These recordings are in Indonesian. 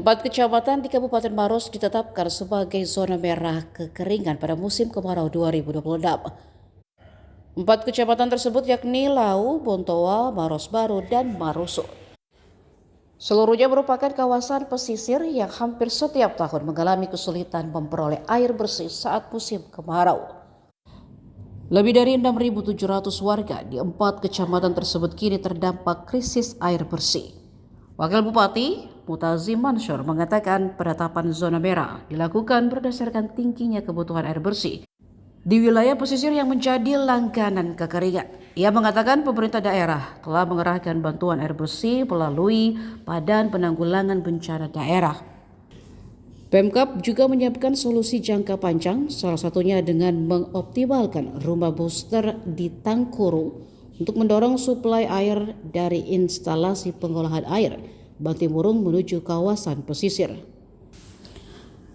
4 kecamatan di Kabupaten Maros ditetapkan sebagai zona merah kekeringan pada musim kemarau 2026. 4 kecamatan tersebut yakni Lau, Bontoa, Maros Baru, dan Marusu. Seluruhnya merupakan kawasan pesisir yang hampir setiap tahun mengalami kesulitan memperoleh air bersih saat musim kemarau. Lebih dari 6.700 warga di 4 kecamatan tersebut kini terdampak krisis air bersih. Wakil Bupati Mutazim Mansur mengatakan penetapan zona merah dilakukan berdasarkan tingginya kebutuhan air bersih di wilayah pesisir yang menjadi langganan kekeringan. Ia mengatakan pemerintah daerah telah mengerahkan bantuan air bersih melalui Badan Penanggulangan Bencana Daerah. Pemkab juga menyiapkan solusi jangka panjang, salah satunya dengan mengoptimalkan rumah booster di Tangkuru untuk mendorong suplai air dari instalasi pengolahan air Bantimurung menuju kawasan pesisir.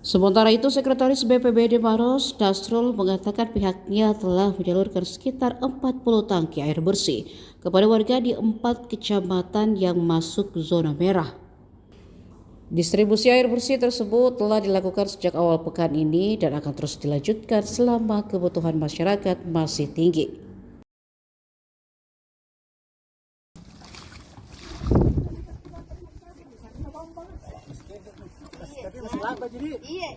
Sementara itu, Sekretaris BPBD Maros, Dasrul, mengatakan pihaknya telah menyalurkan sekitar 40 tangki air bersih kepada warga di 4 kecamatan yang masuk zona merah. Distribusi air bersih tersebut telah dilakukan sejak awal pekan ini dan akan terus dilanjutkan selama kebutuhan masyarakat masih tinggi. Iya.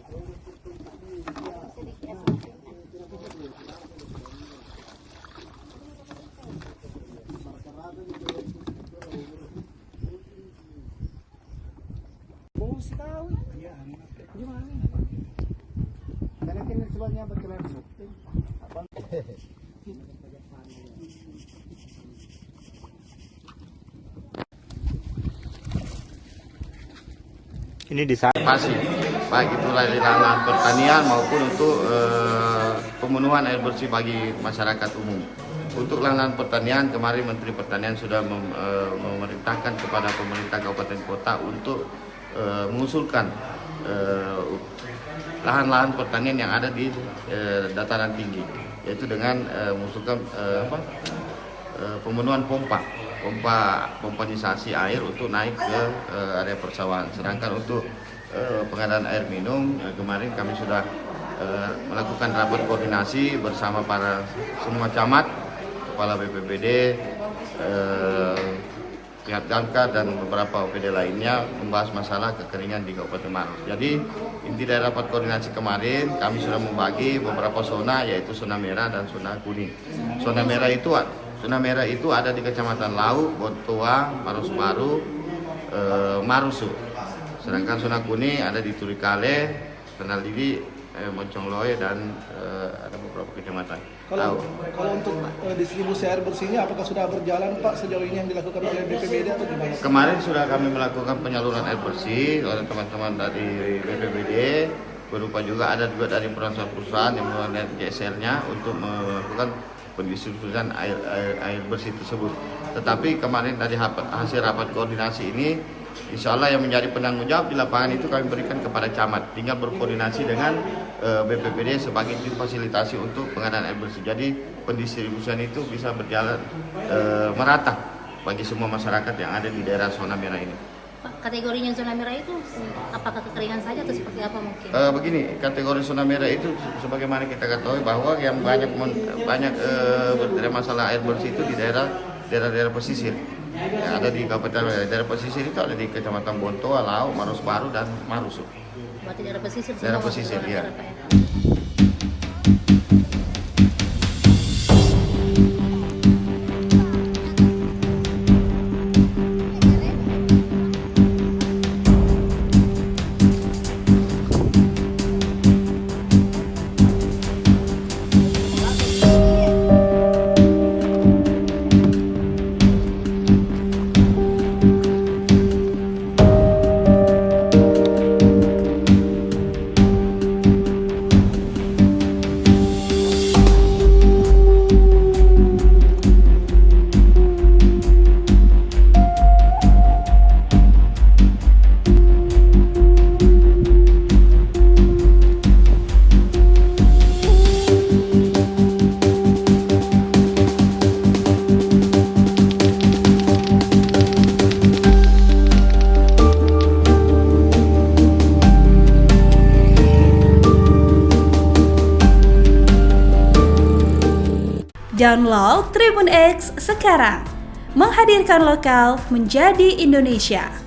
Bos tahu ya gimana? Karena kan sebabnya berkelan bukti. Ini diantisipasi baik itu dari lahan pertanian maupun untuk pemenuhan air bersih bagi masyarakat umum. Untuk lahan pertanian, kemarin Menteri Pertanian sudah memerintahkan kepada pemerintah kabupaten kota untuk mengusulkan lahan-lahan pertanian yang ada di dataran tinggi, yaitu dengan mengusulkan pemenuhan pompanisasi air untuk naik ke area persawahan. Sedangkan untuk pengadaan air minum, kemarin kami sudah melakukan rapat koordinasi bersama para semua camat, kepala BPBD, pihak damkar dan beberapa OPD lainnya membahas masalah kekeringan di Kabupaten Maros. Jadi inti dari rapat koordinasi kemarin, kami sudah membagi beberapa zona, yaitu zona merah dan zona kuning. Zona merah itu ada di Kecamatan Lau, Bontoa, Maros Baru, Marusu. Sedangkan zona kuning ada di Turikale, Tenal Didi, Moncongloe, dan ada beberapa kecamatan. Kalau untuk distribusi air bersihnya, apakah sudah berjalan Pak sejauh ini yang dilakukan oleh BPBD atau gimana? Kemarin sudah kami melakukan penyaluran air bersih oleh teman-teman dari BPBD, berupa juga ada juga dari perusahaan yang melakukan GSR-nya untuk melakukan pendistribusian air bersih tersebut. Tetapi kemarin dari hasil rapat koordinasi ini, insya Allah yang menjadi penanggung jawab di lapangan itu kami berikan kepada camat, tinggal berkoordinasi dengan BPBD sebagai tim fasilitasi untuk pengadaan air bersih. Jadi pendistribusian itu bisa berjalan merata bagi semua masyarakat yang ada di daerah zona merah ini. Pak, kategorinya zona merah itu apakah kekeringan saja atau seperti apa mungkin? Begini, kategori zona merah itu sebagaimana kita ketahui bahwa yang banyak masalah air bersih itu di daerah pesisir. Yang ada di Kabupaten daerah pesisir itu ada di Kecamatan Bontoa, Lau, Maros Baru, dan Marusu. Berarti daerah pesisir. Daerah pesisir, ya. Download Tribun X sekarang. Menghadirkan lokal menjadi Indonesia.